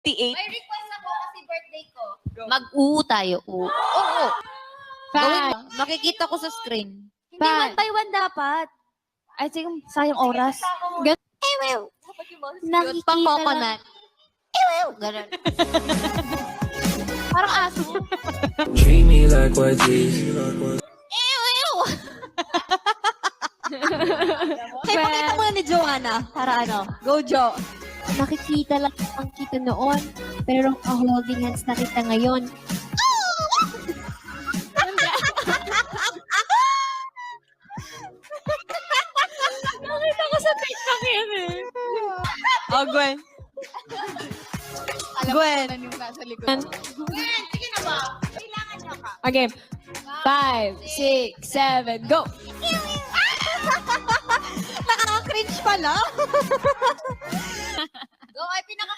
May request ako kasi birthday ko. Mag-u tayo. Oo. Makikita ko sa screen. Hindi, 1 by 1 dapat. Ay, sige, sayang oras. Cute pang coconut. Ganun. Parang aso. Treat me like white teeth. Okay, pakita mo na ni Joanna. Para ano? Go, Jo. Nakikita lang ang kita noon, pero holding hands na kita ngayon. Nakita ko sa TikTok yan eh. Oh, Gwen. Gwen. Sige na ba? Kailangan niyo ka. Okay. 5, 6, 7, go! Nakaka-cringe pala. Go, ay pinaka